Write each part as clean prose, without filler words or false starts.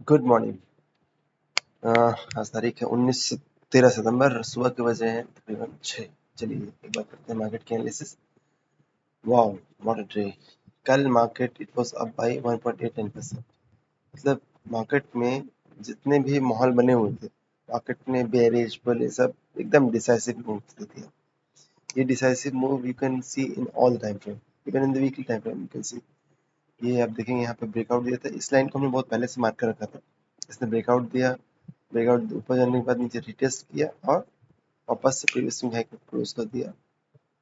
Good morning. आज तारीख है 13 सितंबर। सुबह के बजे हैं तकरीबन 6। चलिए एक बार करते हैं मार्केट की analysis. Wow, what a day. कल market it was up by 1.89%। मतलब मार्केट में जितने भी माहौल बने हुए थे, मार्केट में बेयरिश बुलिश सब एकदम डिसाइसिव मूव दे दिया। ये decisive move you can see in all time frame, even in the weekly time frame you can see. ये आप देखेंगे यहाँ पे ब्रेकआउट दिया था। इस लाइन को हमने बहुत पहले से मार्क कर रखा था। इसने ब्रेकआउट दिया, ब्रेकआउट ऊपर जाने के बाद नीचे रिटेस्ट किया और वापस से प्रीवियस स्विंग हाई को क्लोज कर दिया।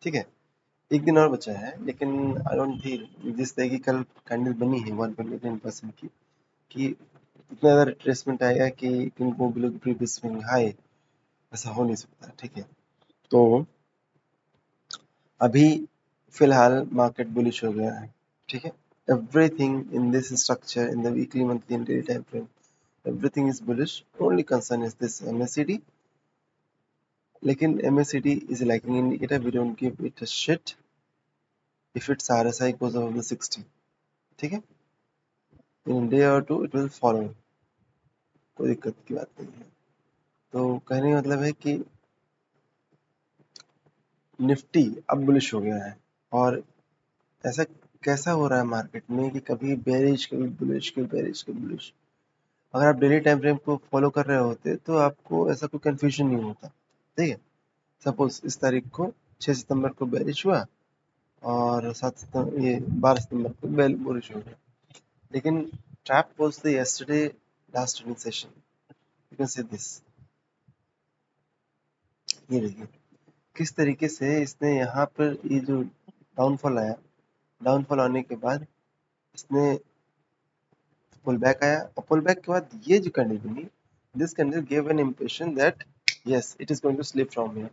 ठीक है, एक दिन और बचा है, लेकिन आई डोंट थिंक जिस तरह की कल कैंडल बनी है 1.89% की कि इतना ज़्यादा रिट्रेसमेंट आएगा कि इनको बिलो प्रीवियस स्विंग हाई, ऐसा हो नहीं सकता। ठीक है, तो अभी फिलहाल मार्केट बुलिश हो गया है। ठीक है, everything in this structure in the weekly monthly and daily time frame, everything is bullish. Only concern is this MACD. लेकिन MACD is a lagging indicator. We don't give it a shit if its RSI goes above the 60. ठीक है, in a day or two it will follow. कोई दिक्कत की बात नहीं है। तो कहने का मतलब है कि निफ्टी अब बुलिश हो गया है। और ऐसा कैसा हो रहा है मार्केट में कि कभी बेरिश, कभी बुलिश, कभी बेरिश, कभी बुलिश। अगर आप डेली टाइम फ्रेम को फॉलो कर रहे होते तो आपको ऐसा कोई कंफ्यूजन नहीं होता। ठीक है, सपोज इस तारीख को 6 सितंबर को बेरिश हुआ और 12 सितंबर को बेल बुलिश हो गया। लेकिन trap was the yesterday last trading session. You can see this. ये देखिए किस तरीके से इसने यहाँ पर ये जो डाउनफॉल आया, डाउनफॉल आने के बाद इसने पुल बैक आया और पुल बैक के बाद ये जो कैंडल बनी, this candle give an impression that yes it is going to slip from here.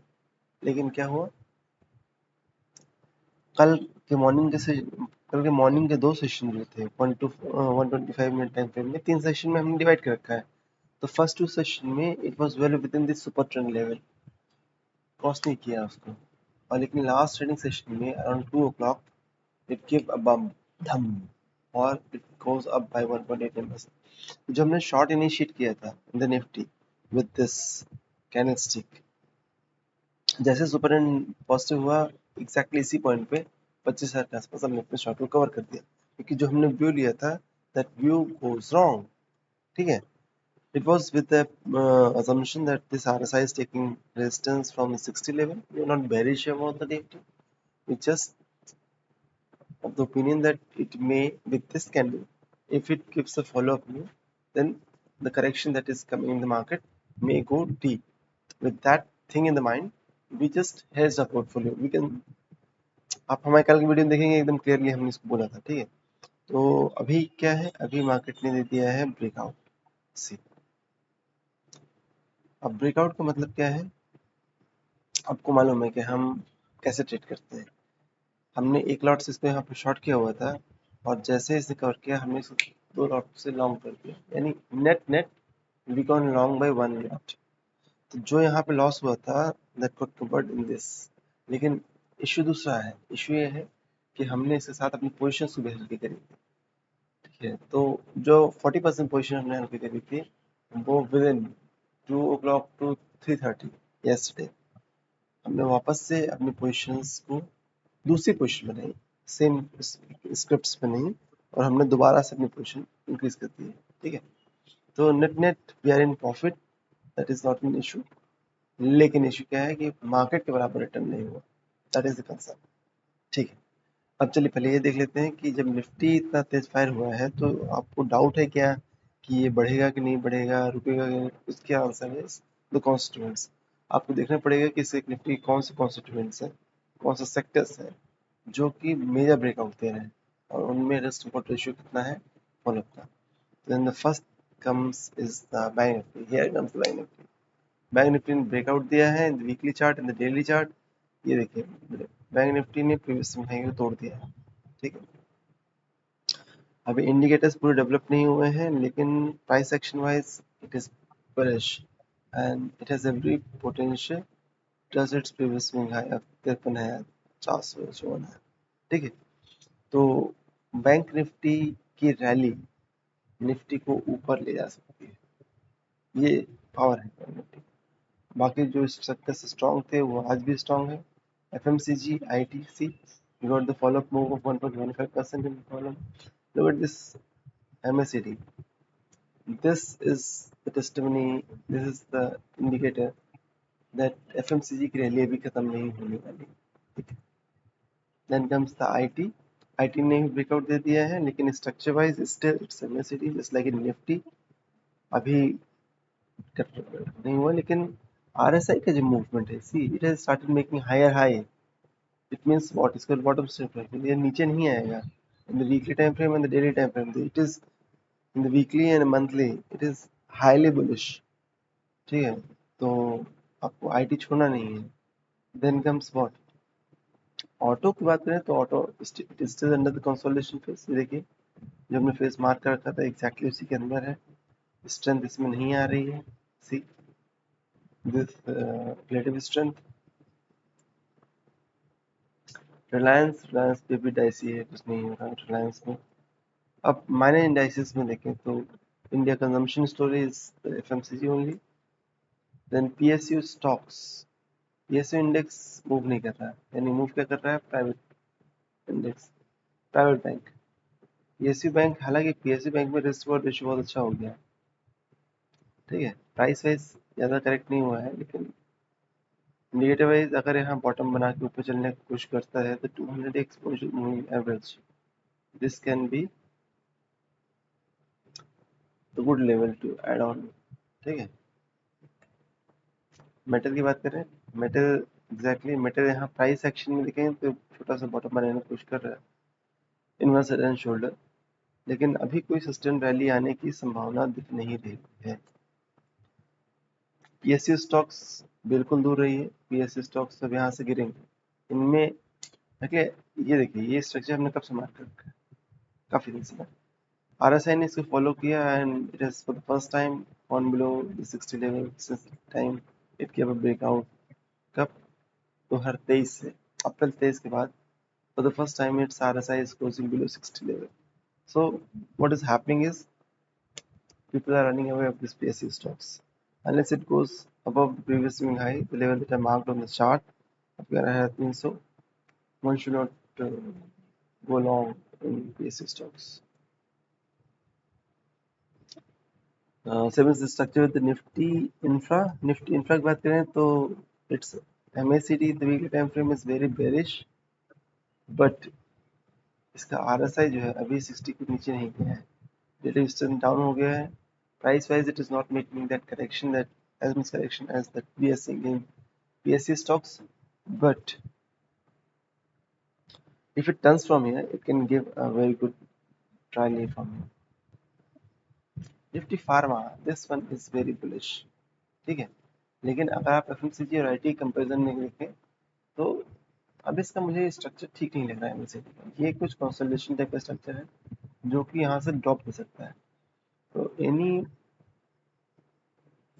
लेकिन क्या हुआ, कल के मॉर्निंग के दो सेशन जो थे 125 मिनट टाइम फ्रेम में, 3 सेशन में हमने डिवाइड कर रखा है। तो फर्स्ट 2 सेशन में it was well with in this super trend level, cross नहीं किया उसको। और लेकिन लास्ट ट्रेडिंग सेशन में around 2 o'clock it give a bump, धम, और इट गोज अप बाय 1.89%। जो हमने शॉर्ट इनिशिएट किया था in the Nifty with this candlestick, जैसे सुपर ट्रेंड पॉजिटिव हुआ एग्जैक्टली इसी पॉइंट पे 25,000 के आसपास हमने अपने शॉर्ट को कवर कर दिया, क्योंकि जो हमने व्यू लिया था दैट व्यू गोज रॉन्ग। ठीक है, it was with the assumption that this RSI is taking resistance from the 60 level. We are not bearish about the Nifty. We just of the opinion that it may, with this candle, if it gives a follow-up move, then the correction that is coming in the market may go deep. With that thing in the mind, we just hedged our portfolio. We can, आप हमारे कल की video में देखेंगे एकदम clearly हमने इसको बोला था। ठीक है, तो अभी क्या है, अभी मार्केट ने दे दिया है ब्रेकआउट सी। अब ब्रेकआउट का मतलब क्या है, आपको मालूम है कि हम कैसे ट्रेड करते हैं। हमने एक लॉट से इसको यहाँ पे शॉर्ट किया हुआ था और जैसे इसने कवर किया हमने इसको 2 लॉट से लॉन्ग कर दिया, यानी net net we gone long by 1 lot. तो जो यहाँ पे लॉस हुआ था that got covered in this. लेकिन इश्यू दूसरा है, इश्यू ये है कि हमने इसके साथ अपनी पोजीशन को भी हल्की करी थी। ठीक है, तो जो 40% पोजीशन हमने हल्की करी थी वो with in 2 o'clock to 3:30 yesterday हमने वापस से अपनी पोजीशंस को दूसरी पोजीशन बनाई, सेम स्क्रिप्ट्स पे नहीं, और हमने दोबारा से अपनी पोजीशन इंक्रीज कर दी है। ठीक है, तो net net we are in profit, that is not an issue. लेकिन इशू क्या है कि मार्केट के बराबर रिटर्न नहीं हुआ, दैट इज द कंसर्न। ठीक है, अब चलिए पहले ये देख लेते हैं कि जब निफ्टी इतना तेज फायर हुआ है तो आपको डाउट है क्या कि ये बढ़ेगा कि नहीं बढ़ेगा, रुकेगा कि नहीं? उसके आंसर है द कॉन्स्टिट्यूएंट्स। आपको देखना पड़ेगा कि इस निफ्टी कौन से कॉन्स्टिट्यूएंट्स है, कौन सा सेक्टर्स है जो कि मेजर ब्रेकआउट दे रहे हैं और उनमें रिस्क रिवॉर्ड रेशियो कितना है फॉलोअप का। Then the first comes is the bank Nifty. Here comes the bank Nifty. Bank Nifty ने ब्रेकआउट दिया है in the weekly chart, in the daily chart. ये देखिए बैंक निफ्टी ने प्रीवियस हाई को तोड़ दिया है। ठीक है, अभी इंडिकेटर्स पूरे डेवलप नहीं हुए हैं, लेकिन price action wise it is bullish and it has every potential touch its previous swing high अब 53,454 है। ठीक है, तो बैंक निफ्टी की रैली निफ्टी को ऊपर ले जा सकती है, ये पावर है निफ्टी। बाकी जो स्ट्रक्चर स्ट्रॉन्ग थे वो आज भी स्ट्रॉन्ग है। FMCG, ITC got the follow-up move of 1.15% in column. Look at this MACD. This is the testimony, this is the indicator that FMCG की रैली अभी खत्म नहीं होने वाली। ठीक है। Then comes the IT. IT ने भी ब्रेकआउट दे दिया है, लेकिन structure wise still it's MACD just like in Nifty. अभी नहीं हुआ, लेकिन RSI का जो मूवमेंट है, see it has started making higher high. It means what, इसका बॉटम स्ट्रेट है, ये नीचे नहीं आएगा in the weekly time frame and the daily time frame. It is in the weekly and monthly it is highly bullish. ठीक है, तो आपको आईटी छोड़ना नहीं है। देन कम्स व्हाट, ऑटो की बात करें तो auto it is still under the consolidation phase. देखिए जो हमने फेज मार्क कर रखा था एग्जैक्टली उसी के अंदर है, स्ट्रेंथ इसमें नहीं आ रही है। See this relative strength. Reliance पे भी डाइसी है, कुछ नहीं हो रहा रिलायंस में। अब माइनर इंडाइसेस में देखें तो India consumption story is FMCG only. Then PSU stocks, PSU index move नहीं कर रहा है, यानी मूव क्या कर रहा है, private index, private bank. PSU bank, हालांकि PSU बैंक में रिस्क रिवॉर्ड रेशियो बहुत अच्छा हो गया। ठीक है, प्राइस वाइज ज़्यादा करेक्ट नहीं हुआ है, लेकिन इंडिकेटर वाइज अगर यहाँ बॉटम बना के ऊपर चलने की कोशिश करता है तो 200 exposure moving average, this can be the good level to add on. ठीक है, मेटल की बात करें, मेटल एग्जैक्टली मेटल यहाँ प्राइस एक्शन में देखें तो छोटा सा बॉटम बनाने की कोशिश कर रहा है, इनवर्स हेड एंड शोल्डर, लेकिन अभी कोई सस्टेन रैली आने की संभावना दिख नहीं रही है। PSU स्टॉक्स बिल्कुल दूर रही है, PSU स्टॉक्स अब यहाँ से गिरेंगे। इनमें देखिए, ये देखिए ये स्ट्रक्चर हमने कब से मार्क कर रखा है, काफी दिन से। RSI ने इसको फॉलो किया and it is for the first time on below the 60 level since time it give a breakout. कब, 2023 से, अप्रैल 23 के बाद for the first time its RSI is closing below 60 level. So what is happening is people are running away of this PSU stocks unless it goes above the previous swing high, the level that I marked on the chart. Where I have been, so one should not go long in PSU stocks. Same as the structure with the Nifty Infra. Nifty Infra की बात करें तो its MACD the weekly time frame is very bearish, but इसका RSI जो है अभी 60 के नीचे नहीं गया है, relative strength down हो गया है। Price wise it is not making that correction, that as much correction as that we are seeing in PSU stocks, but if it turns from here it can give a very good rally from here. Nifty Pharma, this one is very bullish। ठीक है, लेकिन अगर आप FMCG और IT comparison में देखें तो अब इसका मुझे स्ट्रक्चर ठीक नहीं लग रहा है MACD का। ये कुछ कंसोलिडेशन टाइप का स्ट्रक्चर है जो कि यहाँ से ड्रॉप हो सकता है, तो any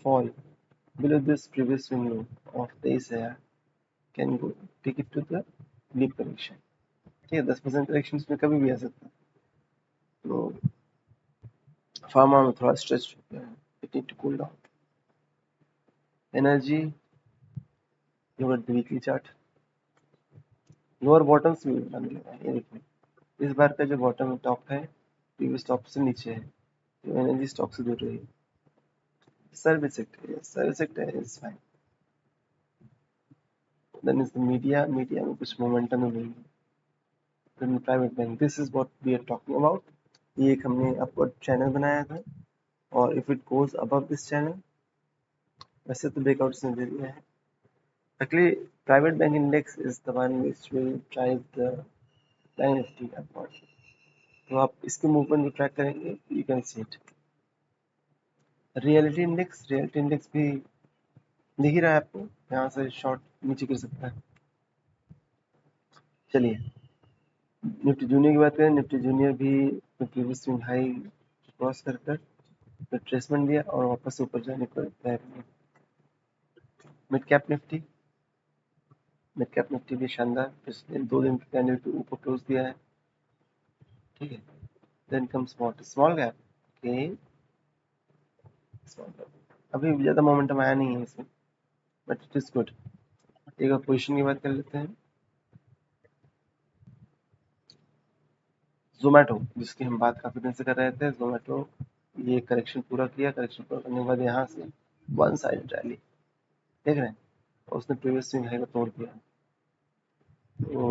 fall below this previous swing low of 23,000 can go take it to the deep correction। ठीक है, 10% करेक्शन इसमें कभी भी आ सकता है। तो फार्मा में थोड़ा स्ट्रेच हो गया है, it need to cool down. Energy, look at the weekly chart, lower bottoms भी बनाने लगा है। ये देखिए इस बार का जो बॉटम टॉप है प्रीवियस टॉप से नीचे है, तो एनर्जी स्टॉक से दूर रही है। Service sector is fine. Then is the media में कुछ मोमेंटम नहीं है। Then private bank, this is what we are talking about. ये एक हमने अपवर्ड चैनल बनाया था और if it goes above this channel, वैसे तो ब्रेकआउट्स ने दे दिया है। Actually, private bank index is the one which will drive the Bank Nifty upward. तो आप इसके मूवमेंट को ट्रैक करेंगे, you can see it. Reality index भी दिख ही रहा है आपको, यहाँ से शॉर्ट नीचे गिर सकता है। चलिए निफ्टी जूनियर की बात करें, निफ्टी जूनियर भी प्रीवियस स्विंग हाई क्रॉस कर रिट्रेसमेंट दिया और वापस ऊपर जाने को तैयार। मिड कैप निफ्टी भी शानदार, पिछले 2 दिन के कैंडल के ऊपर क्लोज दिया है। ठीक है, then comes what, small cap. Okay, अभी ज़्यादा मोमेंटम आया नहीं है इसमें, बट इट इज़ गुड। एक और पोजीशन की बात कर लेते हैं। जोमेटो, जिसकी हम बात काफ़ी दिन से कर रहे थे, जोमेटो ये करेक्शन पूरा किया। करेक्शन पूरा करने के बाद यहाँ से वन साइड रैली देख रहे हैं, और उसने प्रीवियस स्विंग हाई को तोड़ दिया। तो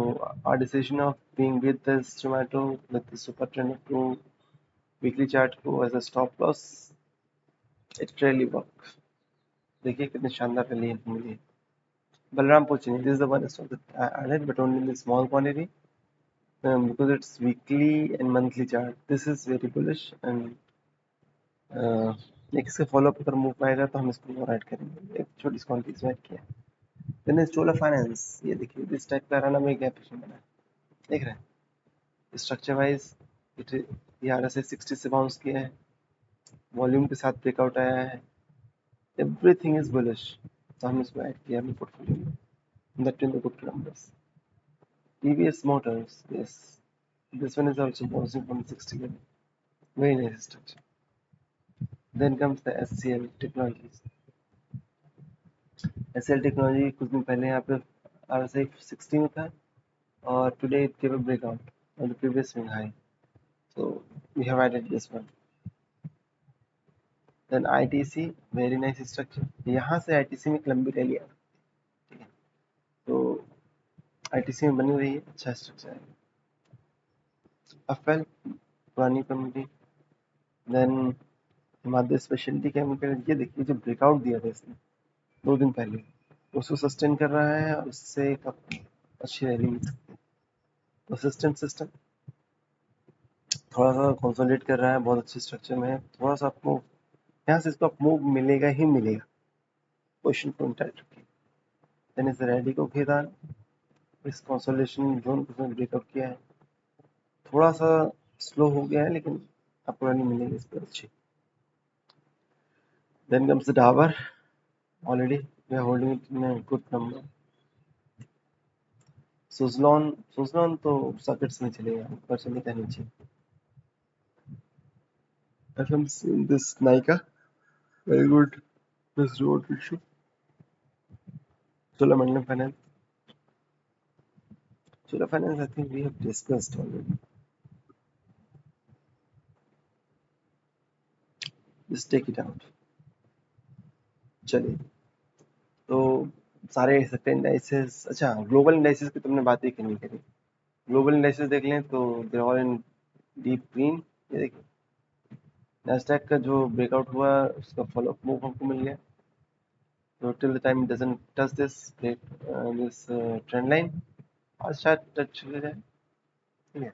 our decision of being with this Zomato with the super trend up to weekly chart को as a stop loss, it really worked। देखिए कितनी शानदार रैली इनको मिली। Balrampur Chini, this is the one stock that I added, but only in the small quantity, because it's weekly and monthly chart. This is very bullish and एक इसके follow up अगर move आएगा तो हम इसको और add करेंगे। एक छोटी सी क्वांटिटी इसमें ऐड किया। देन चोला फाइनेंस, ये देखिए इस टाइप का रन में गैप बना है, देख रहे हैं। स्ट्रक्चर वाइज ये RSI 60 से बाउंस किया है, वॉल्यूम के साथ ब्रेकआउट आया है, एवरीथिंग इज बुलिश, तो हम इसको ऐड किया अपने पोर्टफोलियो में। That in the good numbers. TVS Motors, yes, this one is also bouncing from 60 level, very nice structure। Then comes the SCL Technologies। SCL Technology कुछ दिन पहले यहाँ पे RSI 60 में था, और today it gave a breakout on the previous swing high, so we have added this one। Then ITC, very nice structure। यहाँ से ITC में एक लंबी रैली आ सकती है, तो ITC में बनी हुई है, अच्छा स्ट्रक्चर है। अफेल, पुरानी company. Then Himalaya speciality chemical, ये देखिए जो ब्रेकआउट दिया था इसने 2 दिन पहले, उसको सस्टेन कर रहा है, और उससे एक अच्छी रैली मिल सकती है। परसिस्टेंट सिस्टम थोड़ा सा कंसोलिडेट कर रहा है, बहुत अच्छे स्ट्रक्चर में है। थोड़ा सा आपको यहाँ से इसको आप मूव मिलेगा ही मिलेगा, पोजिशन को टाइट रखिए। देन इस रैली को घेरा, इस कंसोलिडेशन जोन को उसने ब्रेकआउट किया है। थोड़ा सा स्लो हो गया है, लेकिन आपको रैली मिलेगी इस पर अच्छी। Then comes the Dabur, already we are holding it in a good number. Suzlon तो सर्किट्स में चलेगा, ऊपर चलेगा नीचे। FMC in this Nika, very good this road issue। Cholamandalam Finance, Chola Finance, I think we have discussed already। Just take it out। चलिए, तो सारे sector indices, अच्छा ग्लोबल इंडाइसेस की तुमने बात ही क्यों नहीं करी। ग्लोबल इंडाइसेस देख लें तो they all in deep green. ये देखिए नैस्डैक का जो ब्रेकआउट हुआ उसका फॉलो अप मूव हमको मिल गया। तो till the time doesn't touch this trend line, आज शायद टच हो जाए, ठीक है।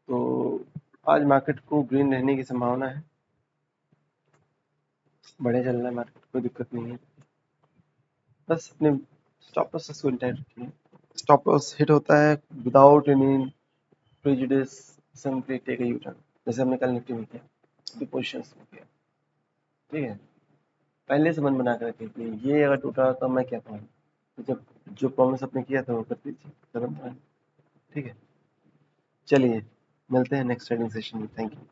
तो आज मार्केट को ग्रीन रहने की संभावना है, बढ़िया चल रहा है मार्केट, कोई दिक्कत नहीं है। बस अपने स्टॉप लॉस को इंटाइट रखिए। स्टॉप लॉस हिट होता है without any prejudice, simply take a U turn, जैसे हमने कल निफ्टी में किया, अभी पोजीशंस में किया, ठीक है। पहले से मन बना कर रखिए कि ये अगर टूटा तो मैं क्या कहूँ, तो जब जो प्रॉमिस अपने किया था वो कर दीजिए, खत्म, ठीक है। चलिए मिलते हैं नेक्स्ट ट्रेडिंग सेशन में, थैंक यू।